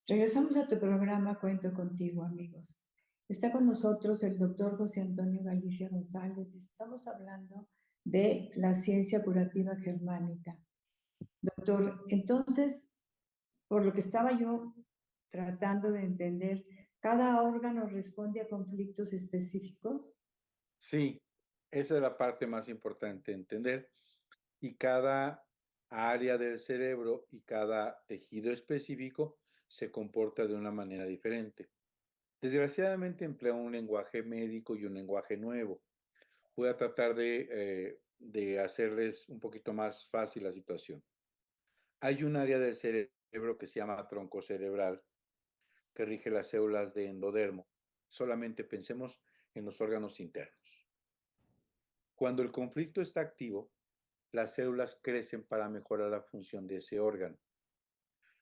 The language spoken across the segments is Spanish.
Regresamos a tu programa Cuento Contigo, amigos. Está con nosotros el doctor José Antonio Galicia González y estamos hablando de la ciencia curativa germánica. Doctor, entonces, por lo que estaba yo tratando de entender, ¿cada órgano responde a conflictos específicos? Sí, esa es la parte más importante, entender. Y cada área del cerebro y cada tejido específico se comporta de una manera diferente. Desgraciadamente empleo un lenguaje médico y un lenguaje nuevo. Voy a tratar de hacerles un poquito más fácil la situación. Hay un área del cerebro que se llama tronco cerebral que rige las células de endodermo. Solamente pensemos en los órganos internos. Cuando el conflicto está activo, las células crecen para mejorar la función de ese órgano.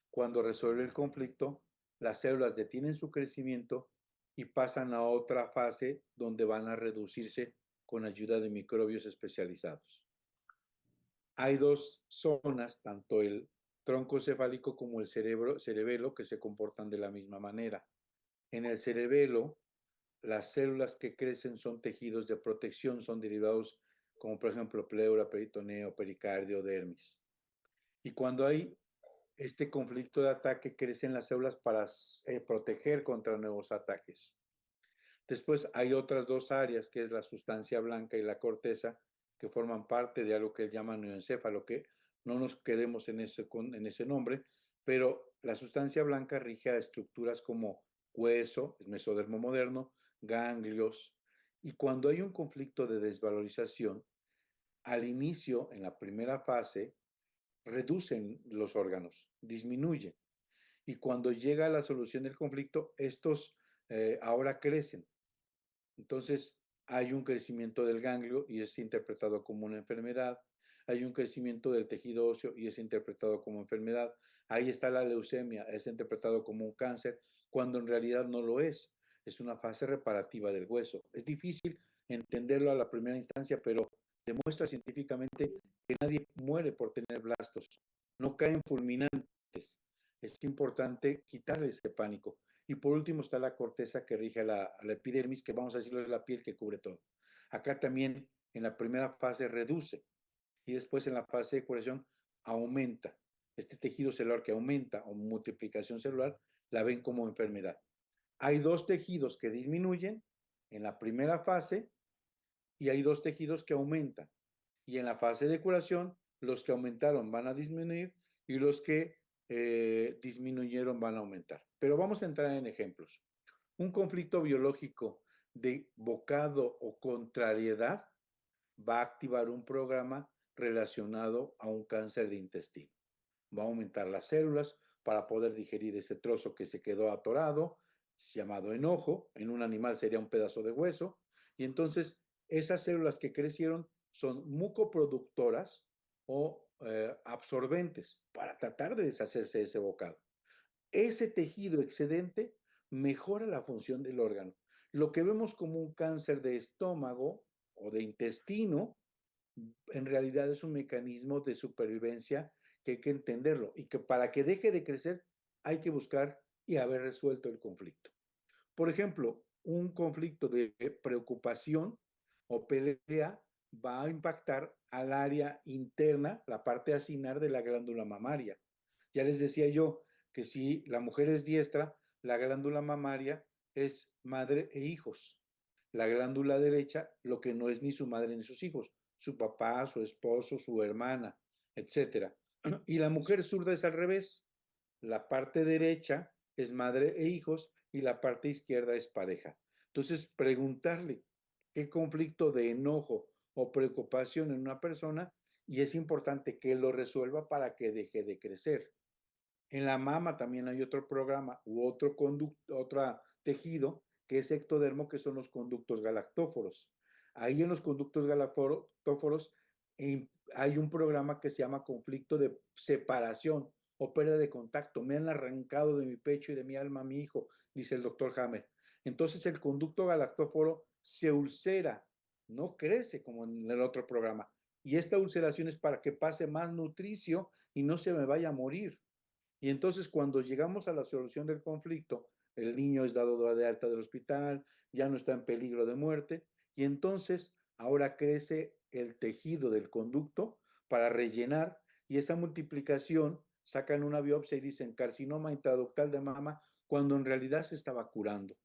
Cuando resuelve el conflicto, las células detienen su crecimiento y pasan a otra fase donde van a reducirse con ayuda de microbios especializados. Hay dos zonas, tanto el tronco cefálico como el cerebelo, que se comportan de la misma manera. En el cerebelo, las células que crecen son tejidos de protección, son derivados como por ejemplo pleura, peritoneo, pericardio, dermis. Y cuando hay este conflicto de ataque, crecen las células para proteger contra nuevos ataques. Después hay otras dos áreas, que es la sustancia blanca y la corteza, que forman parte de algo que él llama neoencéfalo, que no nos quedemos en ese nombre, pero la sustancia blanca rige a estructuras como hueso, es mesodermo moderno, ganglios, y cuando hay un conflicto de desvalorización, al inicio, en la primera fase, reducen los órganos, disminuyen. Y cuando llega a la solución del conflicto, estos ahora crecen. Entonces, hay un crecimiento del ganglio y es interpretado como una enfermedad. Hay un crecimiento del tejido óseo y es interpretado como enfermedad. Ahí está la leucemia, es interpretado como un cáncer, cuando en realidad no lo es. Es una fase reparativa del hueso. Es difícil entenderlo a la primera instancia, pero demuestra científicamente que nadie muere por tener blastos. No caen fulminantes. Es importante quitarle ese pánico. Y por último está la corteza que rige a la epidermis, que vamos a decirlo es la piel que cubre todo. Acá también en la primera fase reduce y después en la fase de curación aumenta. Este tejido celular que aumenta o multiplicación celular la ven como enfermedad. Hay dos tejidos que disminuyen en la primera fase y hay dos tejidos que aumentan. Y en la fase de curación, los que aumentaron van a disminuir y los que disminuyeron van a aumentar. Pero vamos a entrar en ejemplos. Un conflicto biológico de bocado o contrariedad va a activar un programa relacionado a un cáncer de intestino. Va a aumentar las células para poder digerir ese trozo que se quedó atorado, llamado enojo. En un animal sería un pedazo de hueso. Y entonces esas células que crecieron son mucoproductoras o absorbentes para tratar de deshacerse de ese bocado. Ese tejido excedente mejora la función del órgano. Lo que vemos como un cáncer de estómago o de intestino, en realidad es un mecanismo de supervivencia que hay que entenderlo y que para que deje de crecer hay que buscar y haber resuelto el conflicto. Por ejemplo, un conflicto de preocupación o pelea va a impactar al área interna, la parte acinar de la glándula mamaria. Ya les decía yo que si la mujer es diestra, la glándula mamaria es madre e hijos. La glándula derecha, lo que no es ni su madre ni sus hijos, su papá, su esposo, su hermana, etcétera. Y la mujer zurda es al revés. La parte derecha es madre e hijos y la parte izquierda es pareja. Entonces, preguntarle qué conflicto de enojo o preocupación en una persona y es importante que lo resuelva para que deje de crecer. En la mama también hay otro programa u otro tejido que es ectodermo, que son los conductos galactóforos. Ahí en los conductos galactóforos hay un programa que se llama conflicto de separación o pérdida de contacto. Me han arrancado de mi pecho y de mi alma a mi hijo, dice el doctor Hammer. Entonces el conducto galactóforo se ulcera, no crece como en el otro programa. Y esta ulceración es para que pase más nutricio y no se me vaya a morir. Y entonces cuando llegamos a la solución del conflicto, el niño es dado de alta del hospital, ya no está en peligro de muerte, y entonces ahora crece el tejido del conducto para rellenar, y esa multiplicación sacan una biopsia y dicen carcinoma intraductal de mama, cuando en realidad se estaba curando.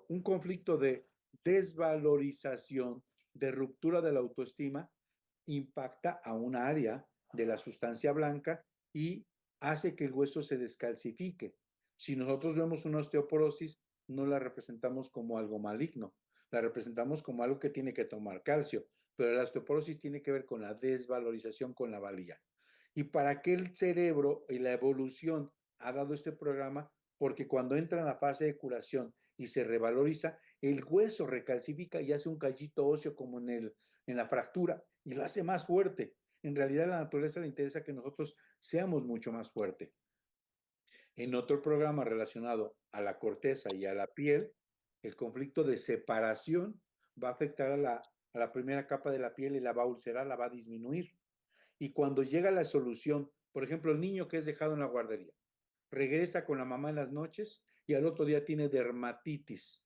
Un conflicto de desvalorización, de ruptura de la autoestima, impacta a un área de la sustancia blanca y hace que el hueso se descalcifique. Si nosotros vemos una osteoporosis, no la representamos como algo maligno, la representamos como algo que tiene que tomar calcio, pero la osteoporosis tiene que ver con la desvalorización, con la valía. ¿Y para qué el cerebro y la evolución ha dado este programa? Porque cuando entra en la fase de curación y se revaloriza, el hueso recalcifica y hace un callito óseo como en la fractura y lo hace más fuerte. En realidad a la naturaleza le interesa que nosotros seamos mucho más fuertes. En otro programa relacionado a la corteza y a la piel, el conflicto de separación va a afectar a la primera capa de la piel y la va a ulcerar, la va a disminuir. Y cuando llega la solución, por ejemplo, el niño que es dejado en la guardería, regresa con la mamá en las noches y al otro día tiene dermatitis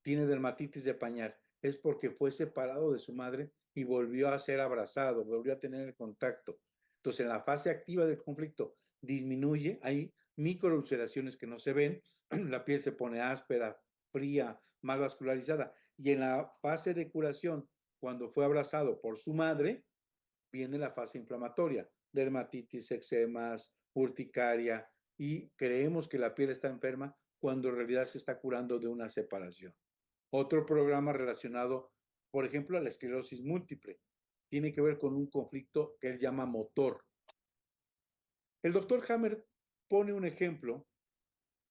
de pañal, es porque fue separado de su madre y volvió a ser abrazado, volvió a tener el contacto. Entonces, en la fase activa del conflicto disminuye, hay microulceraciones que no se ven, la piel se pone áspera, fría, mal vascularizada, y en la fase de curación, cuando fue abrazado por su madre, viene la fase inflamatoria, dermatitis, eczemas, urticaria, y creemos que la piel está enferma cuando en realidad se está curando de una separación. Otro programa relacionado, por ejemplo, a la esclerosis múltiple, tiene que ver con un conflicto que él llama motor. El doctor Hammer pone un ejemplo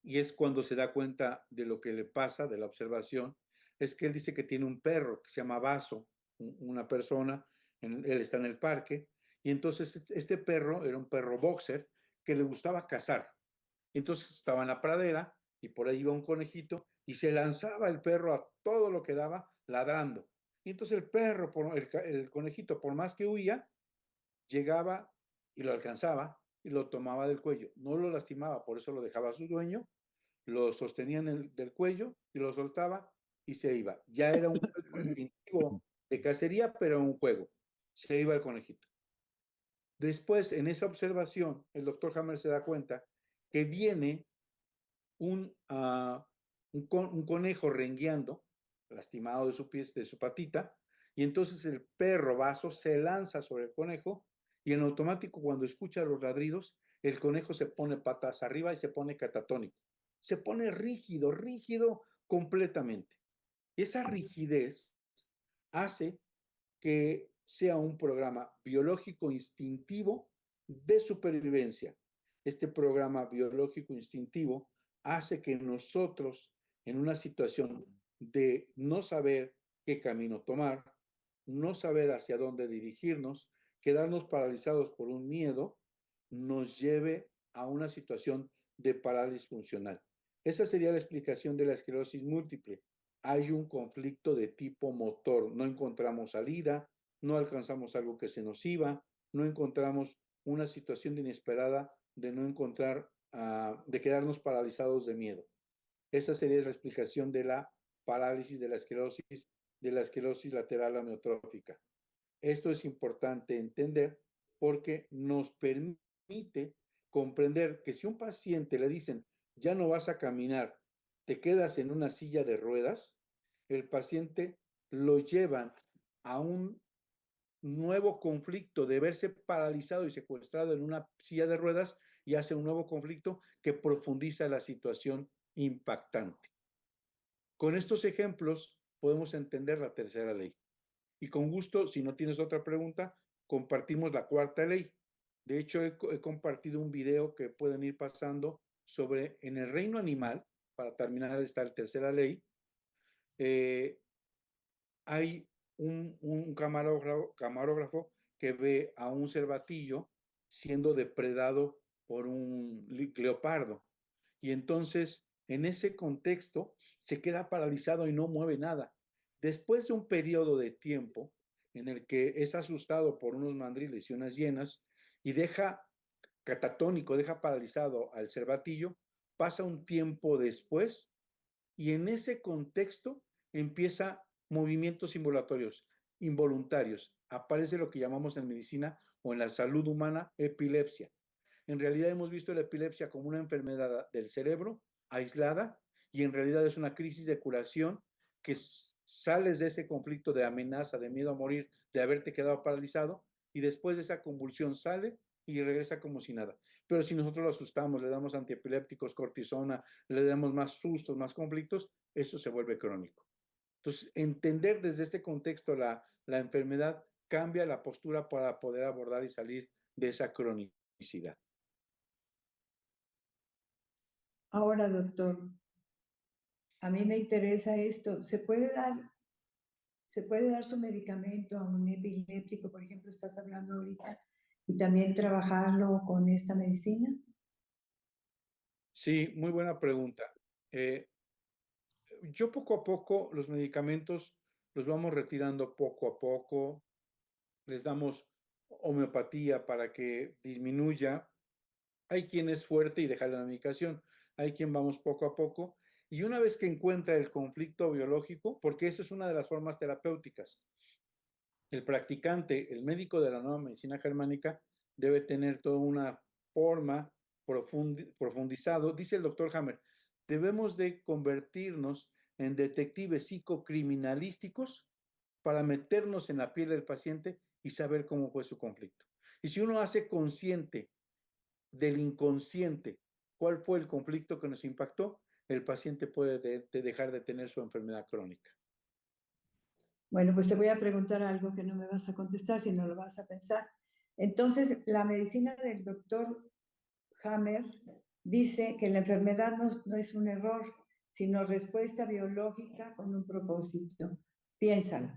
y es cuando se da cuenta de lo que le pasa, de la observación, es que él dice que tiene un perro que se llama Vaso, una persona, él está en el parque, y entonces este perro era un perro boxer que le gustaba cazar. Entonces estaba en la pradera y por ahí iba un conejito y se lanzaba el perro a todo lo que daba ladrando. Y entonces el perro, el conejito, por más que huía, llegaba y lo alcanzaba y lo tomaba del cuello. No lo lastimaba, por eso lo dejaba a su dueño, lo sostenía del cuello y lo soltaba y se iba. Ya era un juego instintivo de cacería, pero un juego. Se iba el conejito. Después, en esa observación, el doctor Hammer se da cuenta que viene un conejo rengueando, lastimado de de su patita, y entonces el perro Vaso se lanza sobre el conejo y en automático cuando escucha los ladridos, el conejo se pone patas arriba y se pone catatónico. Se pone rígido, rígido completamente. Esa rigidez hace que sea un programa biológico instintivo de supervivencia. Este programa biológico instintivo hace que nosotros, en una situación de no saber qué camino tomar, no saber hacia dónde dirigirnos, quedarnos paralizados por un miedo, nos lleve a una situación de parálisis funcional. Esa sería la explicación de la esclerosis múltiple. Hay un conflicto de tipo motor, no encontramos salida, no alcanzamos algo que se nos iba, no encontramos una situación inesperada de no encontrar, de quedarnos paralizados de miedo. Esa sería la explicación de la parálisis de la esclerosis lateral amiotrófica. Esto es importante entender porque nos permite comprender que si a un paciente le dicen, ya no vas a caminar, te quedas en una silla de ruedas, el paciente lo llevan a un nuevo conflicto de verse paralizado y secuestrado en una silla de ruedas y hace un nuevo conflicto que profundiza la situación impactante. Con estos ejemplos podemos entender la tercera ley. Y con gusto, si no tienes otra pregunta, compartimos la cuarta ley. De hecho, he compartido un video que pueden ir pasando sobre en el reino animal, para terminar esta tercera ley, hay un camarógrafo que ve a un cervatillo siendo depredado por un leopardo. Y entonces, en ese contexto, se queda paralizado y no mueve nada. Después de un periodo de tiempo en el que es asustado por unos mandriles y unas hienas y deja catatónico, deja paralizado al cervatillo, pasa un tiempo después y en ese contexto empieza movimientos involuntarios. Aparece lo que llamamos en medicina o en la salud humana epilepsia. En realidad hemos visto la epilepsia como una enfermedad del cerebro aislada y en realidad es una crisis de curación que sales de ese conflicto de amenaza, de miedo a morir, de haberte quedado paralizado y después de esa convulsión sale y regresa como si nada. Pero si nosotros lo asustamos, le damos antiepilépticos, cortisona, le damos más sustos, más conflictos, eso se vuelve crónico. Entonces, entender desde este contexto la enfermedad cambia la postura para poder abordar y salir de esa cronicidad. Ahora, doctor, a mí me interesa esto. ¿Se puede dar su medicamento a un epiléptico, por ejemplo, estás hablando ahorita, y también trabajarlo con esta medicina? Sí, muy buena pregunta. Eh, yo poco a poco los medicamentos los vamos retirando poco a poco, les damos homeopatía para que disminuya. Hay quien es fuerte y deja la medicación, hay quien vamos poco a poco. Y una vez que encuentra el conflicto biológico, porque esa es una de las formas terapéuticas, el practicante, el médico de la nueva medicina germánica, debe tener toda una forma profundizado. Dice el doctor Hammer, debemos de convertirnos en detectives psicocriminalísticos para meternos en la piel del paciente y saber cómo fue su conflicto. Y si uno hace consciente del inconsciente cuál fue el conflicto que nos impactó, el paciente puede dejar de tener su enfermedad crónica. Bueno, pues te voy a preguntar algo que no me vas a contestar, sino lo vas a pensar. Entonces, la medicina del doctor Hammer dice que la enfermedad no es un error, sino respuesta biológica con un propósito. Piénsalo.